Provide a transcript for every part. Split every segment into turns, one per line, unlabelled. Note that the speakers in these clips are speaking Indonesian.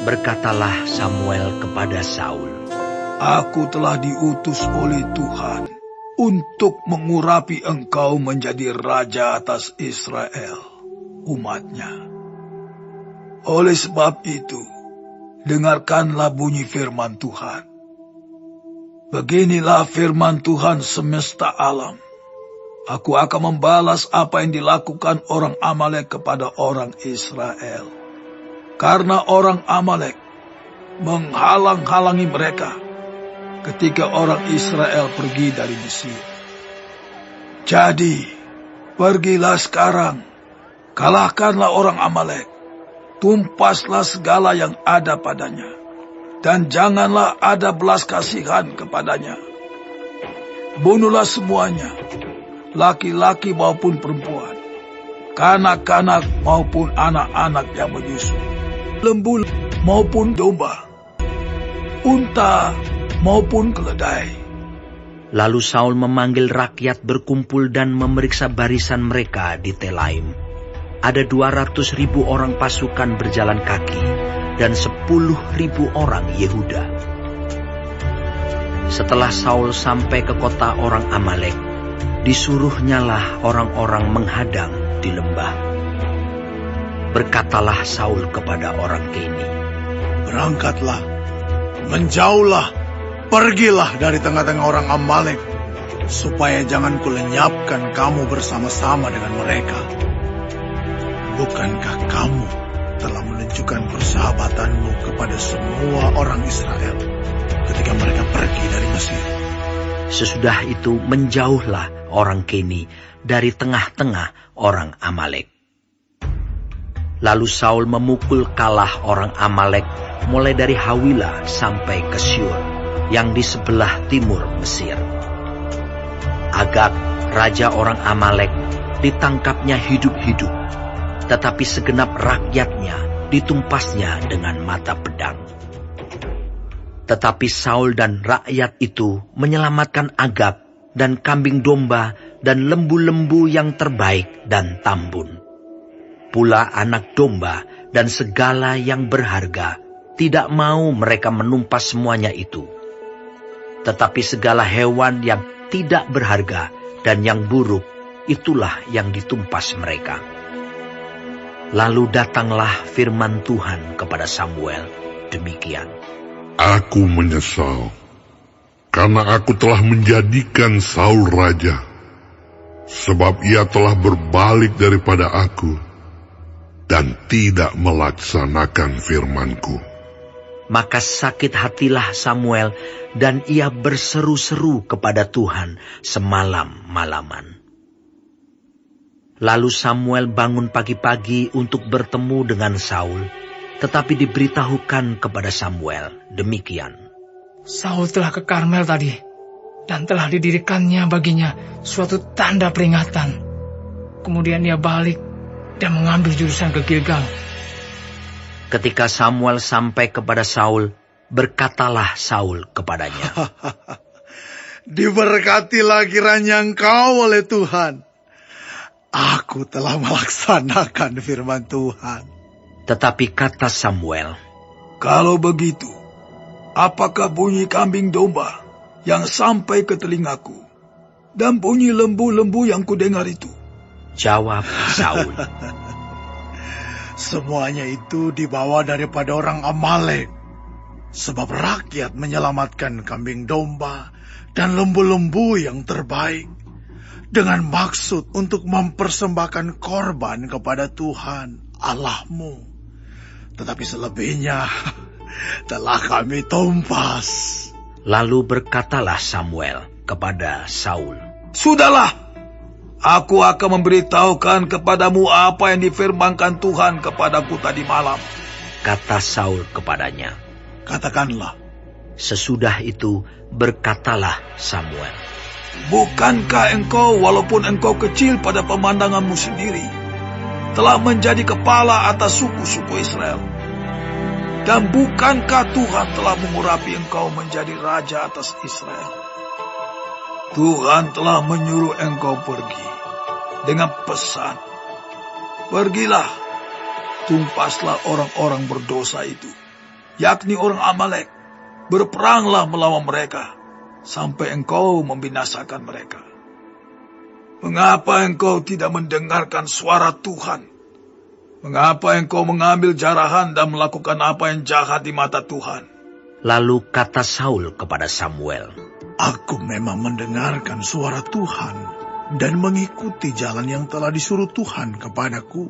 Berkatalah Samuel kepada Saul,
Aku telah diutus oleh Tuhan untuk mengurapi engkau menjadi raja atas Israel, umatnya. Oleh sebab itu, dengarkanlah bunyi firman Tuhan. Beginilah firman Tuhan semesta alam. Aku akan membalas apa yang dilakukan orang Amalek kepada orang Israel. Karena orang Amalek menghalang-halangi mereka ketika orang Israel pergi dari Mesir. Jadi, pergilah sekarang, kalahkanlah orang Amalek, tumpaslah segala yang ada padanya, dan janganlah ada belas kasihan kepadanya. Bunuhlah semuanya, laki-laki maupun perempuan, kanak-kanak maupun anak-anak yang menyusu, lembu maupun domba, unta maupun keledai.
Lalu Saul memanggil rakyat berkumpul dan memeriksa barisan mereka di Telaim. Ada 200.000 orang pasukan berjalan kaki dan 10.000 orang Yehuda. Setelah Saul sampai ke kota orang Amalek, disuruhnyalah orang-orang menghadang di lembah. Berkatalah Saul kepada orang Keni,
Berangkatlah, menjauhlah, pergilah dari tengah-tengah orang Amalek, supaya jangan kulenyapkan kamu bersama-sama dengan mereka. Bukankah kamu telah menunjukkan persahabatanmu kepada semua orang Israel ketika mereka pergi dari Mesir?
Sesudah itu menjauhlah orang Keni dari tengah-tengah orang Amalek. Lalu Saul memukul kalah orang Amalek mulai dari Hawila sampai ke Syur yang di sebelah timur Mesir. Agag, raja orang Amalek, ditangkapnya hidup-hidup, tetapi segenap rakyatnya ditumpasnya dengan mata pedang. Tetapi Saul dan rakyat itu menyelamatkan Agag dan kambing domba dan lembu-lembu yang terbaik dan tambun. Pula anak domba dan segala yang berharga, tidak mau mereka menumpas semuanya itu. Tetapi segala hewan yang tidak berharga dan yang buruk, itulah yang ditumpas mereka. Lalu datanglah firman Tuhan kepada Samuel demikian.
Aku menyesal, karena aku telah menjadikan Saul raja, sebab ia telah berbalik daripada aku, dan tidak melaksanakan firman-Ku.
Maka sakit hatilah Samuel, dan ia berseru-seru kepada Tuhan semalam-malaman. Lalu Samuel bangun pagi-pagi untuk bertemu dengan Saul, tetapi diberitahukan kepada Samuel demikian.
Saul telah ke Karmel tadi, dan telah didirikannya baginya suatu tanda peringatan. Kemudian ia balik dan mengambil jurusan ke Gilgal.
Ketika Samuel sampai kepada Saul, berkatalah Saul kepadanya,
Diberkatilah kiranya engkau oleh Tuhan. Aku telah melaksanakan firman Tuhan.
Tetapi kata Samuel,
Kalau begitu, apakah bunyi kambing domba yang sampai ke telingaku, dan bunyi lembu-lembu yang kudengar itu?
Jawab Saul,
Semuanya itu dibawa daripada orang Amalek, sebab rakyat menyelamatkan kambing domba dan lembu-lembu yang terbaik, dengan maksud untuk mempersembahkan korban kepada Tuhan Allahmu. Tetapi selebihnya telah kami tumpas.
Lalu berkatalah Samuel kepada Saul,
Sudahlah, aku akan memberitahukan kepadamu apa yang difirmankan Tuhan kepadaku tadi malam.
Kata Saul kepadanya.
Katakanlah.
Sesudah itu berkatalah Samuel,
Bukankah engkau, walaupun engkau kecil pada pemandanganmu sendiri, telah menjadi kepala atas suku-suku Israel? Dan bukankah Tuhan telah mengurapi engkau menjadi raja atas Israel? Tuhan telah menyuruh engkau pergi dengan pesan, Pergilah, tumpaslah orang-orang berdosa itu, yakni orang Amalek. Berperanglah melawan mereka, sampai engkau membinasakan mereka. Mengapa engkau tidak mendengarkan suara Tuhan? Mengapa engkau mengambil jarahan dan melakukan apa yang jahat di mata Tuhan?
Lalu kata Saul kepada Samuel,
Aku memang mendengarkan suara Tuhan dan mengikuti jalan yang telah disuruh Tuhan kepadaku.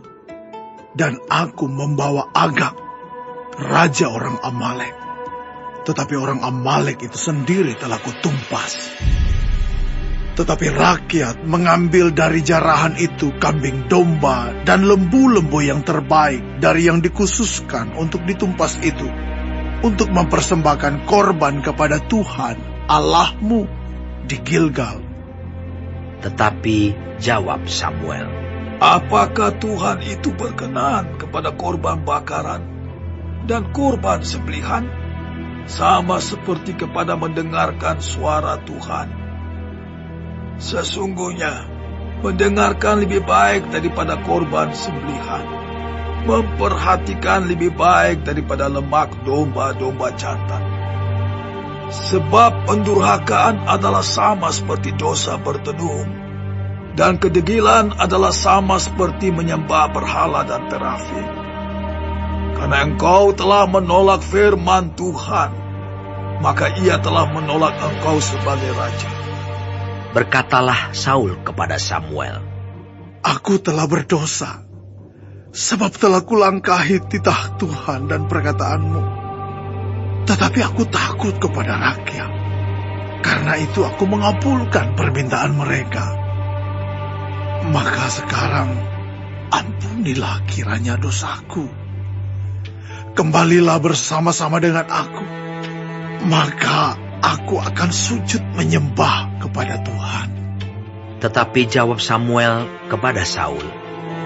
Dan aku membawa Agag, raja orang Amalek. Tetapi orang Amalek itu sendiri telah kutumpas. Tetapi rakyat mengambil dari jarahan itu kambing domba dan lembu-lembu yang terbaik dari yang dikhususkan untuk ditumpas itu, untuk mempersembahkan korban kepada Tuhan Allahmu di Gilgal.
tetapi jawab Samuel,
Apakah Tuhan itu berkenan kepada korban bakaran dan korban sembelihan, sama seperti kepada mendengarkan suara Tuhan? Sesungguhnya, mendengarkan lebih baik daripada korban sembelihan, memperhatikan lebih baik daripada lemak domba-domba jantan. Sebab pendurhakaan adalah sama seperti dosa bertenung, dan kedegilan adalah sama seperti menyembah berhala dan terafim. Karena engkau telah menolak firman Tuhan, maka ia telah menolak engkau sebagai raja.
berkatalah Saul kepada Samuel,
Aku telah berdosa, sebab telah kulangkahi titah Tuhan dan perkataanmu. Tetapi aku takut kepada rakyat, karena itu aku mengabulkan permintaan mereka. Maka sekarang, ampunilah kiranya dosaku. Kembalilah bersama-sama dengan aku, maka aku akan sujud menyembah kepada Tuhan.
tetapi jawab Samuel kepada Saul,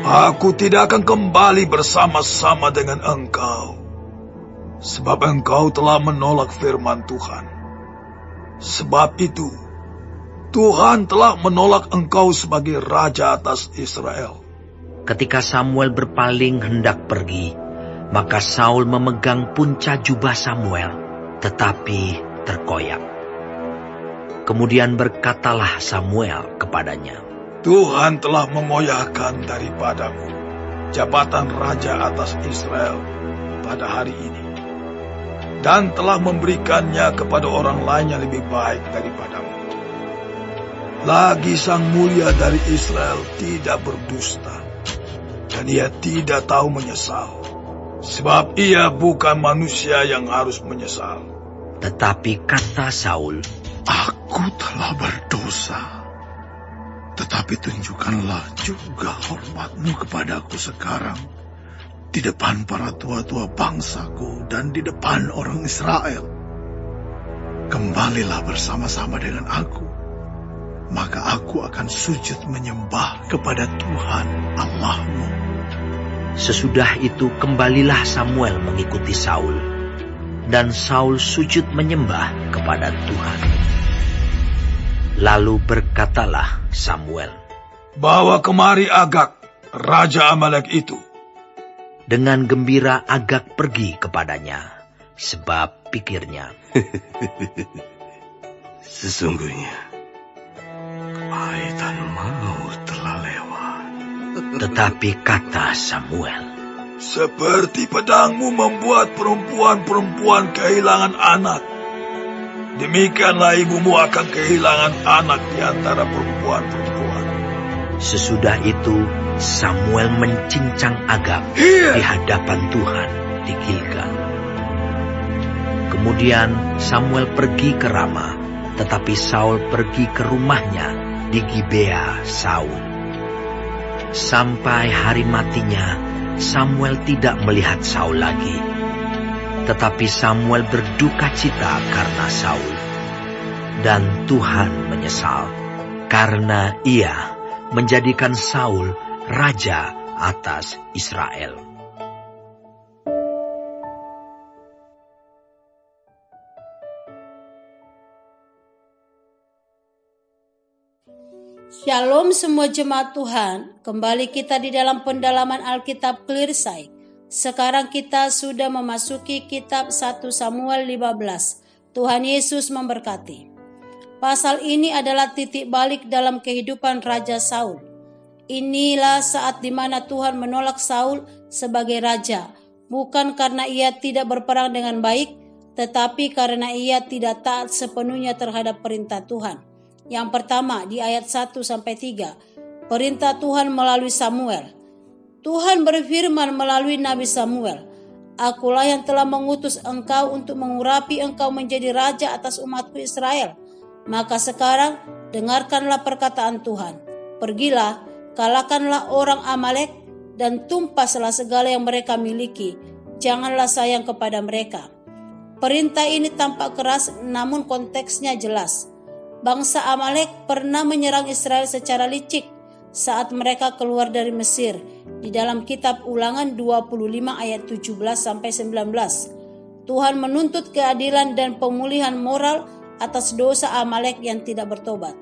Aku tidak akan kembali bersama-sama dengan engkau, sebab engkau telah menolak firman Tuhan. Sebab itu, Tuhan telah menolak engkau sebagai raja atas Israel.
Ketika Samuel berpaling hendak pergi, maka Saul memegang punca jubah Samuel, tetapi terkoyak. Kemudian berkatalah Samuel kepadanya,
Tuhan telah mengoyakkan daripadamu jabatan raja atas Israel pada hari ini, dan telah memberikannya kepada orang lain yang lebih baik daripadamu. Lagi sang mulia dari Israel tidak berdusta, dan ia tidak tahu menyesal, sebab ia bukan manusia yang harus menyesal.
Tetapi kata Saul,
Aku telah berdosa, tetapi tunjukkanlah juga hormatmu kepadaku sekarang di depan para tua-tua bangsaku dan di depan orang Israel. Kembalilah bersama-sama dengan aku, maka aku akan sujud menyembah kepada Tuhan Allahmu.
Sesudah itu kembalilah Samuel mengikuti Saul, dan Saul sujud menyembah kepada Tuhan. Lalu berkatalah Samuel,
Bawa kemari Agag, raja Amalek itu.
dengan gembira Agag pergi kepadanya, sebab pikirnya,
Sesungguhnya, kepahitan maut telah lewat.
tetapi kata Samuel,
Seperti pedangmu membuat perempuan-perempuan kehilangan anak, demikianlah ibumu akan kehilangan anak di antara perempuan-perempuan.
Sesudah itu Samuel mencincang Agag
Iya.
di hadapan Tuhan di Gilgal. Kemudian Samuel pergi ke Rama, tetapi Saul pergi ke rumahnya di Gibea Saul. Sampai hari matinya, Samuel tidak melihat Saul lagi. Tetapi Samuel berduka cita karena Saul. Dan Tuhan menyesal karena ia menjadikan Saul raja atas Israel.
Shalom semua jemaat Tuhan, kembali kita di dalam pendalaman Alkitab Clearside. Sekarang kita sudah memasuki kitab 1 Samuel 15. Tuhan Yesus memberkati. Pasal ini adalah titik balik dalam kehidupan Raja Saul. Inilah saat di mana Tuhan menolak Saul sebagai raja, bukan karena ia tidak berperang dengan baik, tetapi karena ia tidak taat sepenuhnya terhadap perintah Tuhan. Yang pertama di ayat 1-3, perintah Tuhan melalui Samuel. Tuhan berfirman melalui Nabi Samuel, "Akulah yang telah mengutus engkau untuk mengurapi engkau menjadi raja atas umatku Israel. Maka sekarang dengarkanlah perkataan Tuhan. Pergilah, kalahkanlah orang Amalek dan tumpaslah segala yang mereka miliki. Janganlah sayang kepada mereka." Perintah ini tampak keras, namun konteksnya jelas. Bangsa Amalek pernah menyerang Israel secara licik saat mereka keluar dari Mesir di dalam kitab Ulangan 25 ayat 17-19. Tuhan menuntut keadilan dan pemulihan moral atas dosa Amalek yang tidak bertobat.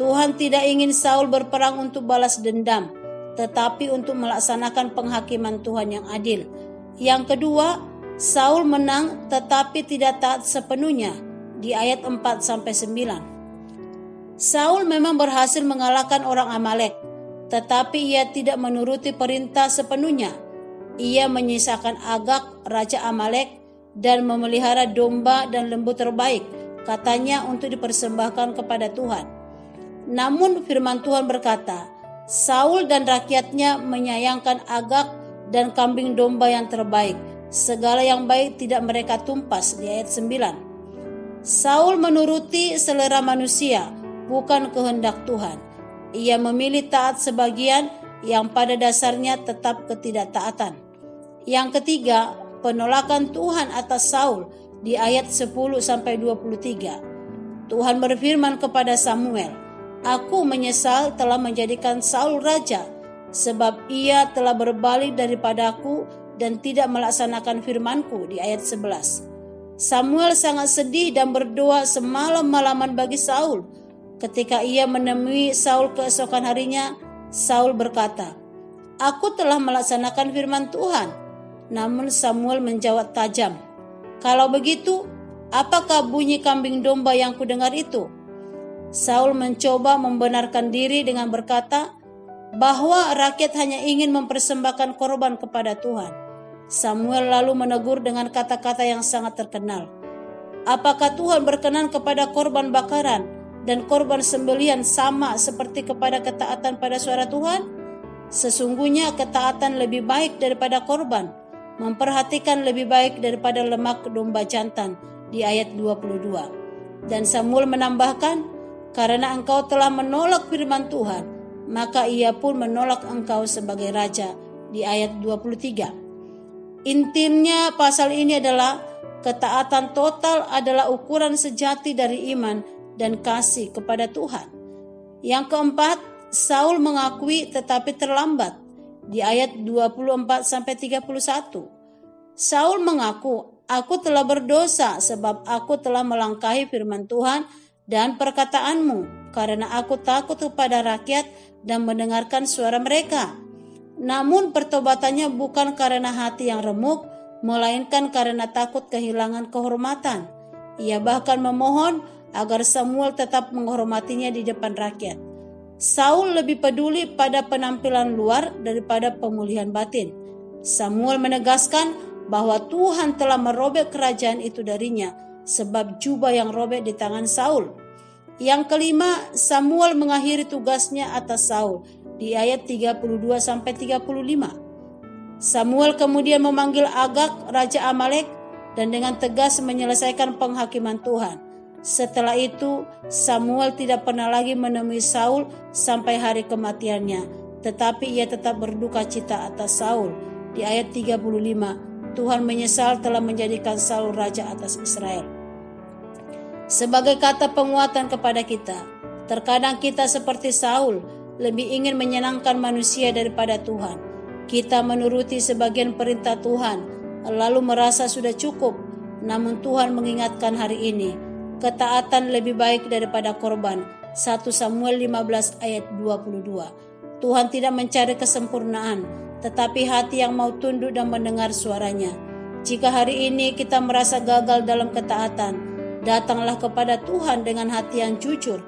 Tuhan tidak ingin Saul berperang untuk balas dendam, tetapi untuk melaksanakan penghakiman Tuhan yang adil. Yang kedua, Saul menang tetapi tidak taat sepenuhnya di ayat 4-9. Saul memang berhasil mengalahkan orang Amalek, tetapi ia tidak menuruti perintah sepenuhnya. Ia menyisakan Agag, raja Amalek, dan memelihara domba dan lembu terbaik, katanya untuk dipersembahkan kepada Tuhan. Namun firman Tuhan berkata, Saul dan rakyatnya menyayangkan Agag dan kambing domba yang terbaik. Segala yang baik tidak mereka tumpas di ayat 9. Saul menuruti selera manusia, bukan kehendak Tuhan. Ia memilih taat sebagian yang pada dasarnya tetap ketidaktaatan. Yang ketiga, penolakan Tuhan atas Saul di ayat 10-23. Tuhan berfirman kepada Samuel, "Aku menyesal telah menjadikan Saul raja, sebab ia telah berbalik daripadaku dan tidak melaksanakan firmanku," di ayat 11. Samuel sangat sedih dan berdoa semalam-malaman bagi Saul. Ketika ia menemui Saul keesokan harinya, Saul berkata, "Aku telah melaksanakan firman Tuhan." Namun Samuel menjawab tajam, "Kalau begitu, apakah bunyi kambing domba yang kudengar itu?" Saul mencoba membenarkan diri dengan berkata bahwa rakyat hanya ingin mempersembahkan korban kepada Tuhan. Samuel lalu menegur dengan kata-kata yang sangat terkenal, "Apakah Tuhan berkenan kepada korban bakaran dan korban sembelihan sama seperti kepada ketaatan pada suara Tuhan? Sesungguhnya ketaatan lebih baik daripada korban, memperhatikan lebih baik daripada lemak domba jantan," di ayat 22. Dan Samuel menambahkan, "Karena engkau telah menolak firman Tuhan, maka ia pun menolak engkau sebagai raja," di ayat 23. Intinya pasal ini adalah ketaatan total adalah ukuran sejati dari iman dan kasih kepada Tuhan. Yang keempat, Saul mengakui tetapi terlambat di ayat 24-31. Saul mengaku, "Aku telah berdosa sebab aku telah melangkahi firman Tuhan dan perkataanmu, karena aku takut kepada rakyat dan mendengarkan suara mereka." Namun pertobatannya bukan karena hati yang remuk, melainkan karena takut kehilangan kehormatan. Ia bahkan memohon agar Samuel tetap menghormatinya di depan rakyat. Saul lebih peduli pada penampilan luar daripada pemulihan batin. Samuel menegaskan bahwa Tuhan telah merobek kerajaan itu darinya, sebab jubah yang robek di tangan Saul. Yang kelima, Samuel mengakhiri tugasnya atas Saul di ayat 32-35. Samuel kemudian memanggil Agag, raja Amalek, dan dengan tegas menyelesaikan penghakiman Tuhan. Setelah itu, Samuel tidak pernah lagi menemui Saul sampai hari kematiannya, tetapi ia tetap berduka cita atas Saul. Di ayat 35, Tuhan menyesal telah menjadikan Saul raja atas Israel. Sebagai kata penguatan kepada kita, terkadang kita seperti Saul, lebih ingin menyenangkan manusia daripada Tuhan. Kita menuruti sebagian perintah Tuhan, lalu merasa sudah cukup. Namun Tuhan mengingatkan hari ini, ketaatan lebih baik daripada korban. 1 Samuel 15 ayat 22. Tuhan tidak mencari kesempurnaan, tetapi hati yang mau tunduk dan mendengar suaranya. Jika hari ini kita merasa gagal dalam ketaatan, datanglah kepada Tuhan dengan hati yang jujur.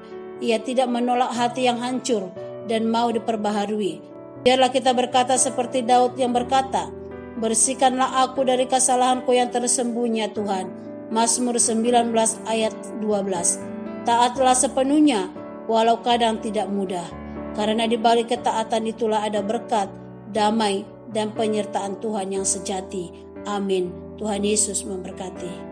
Ia tidak menolak hati yang hancur dan mau diperbaharui. Biarlah kita berkata seperti Daud yang berkata, "Bersihkanlah aku dari kesalahanku yang tersembunyi, ya Tuhan." Mazmur 19 ayat 12. Taatlah sepenuhnya, walau kadang tidak mudah. Karena di balik ketaatan itulah ada berkat, damai, dan penyertaan Tuhan yang sejati. Amin. Tuhan Yesus memberkati.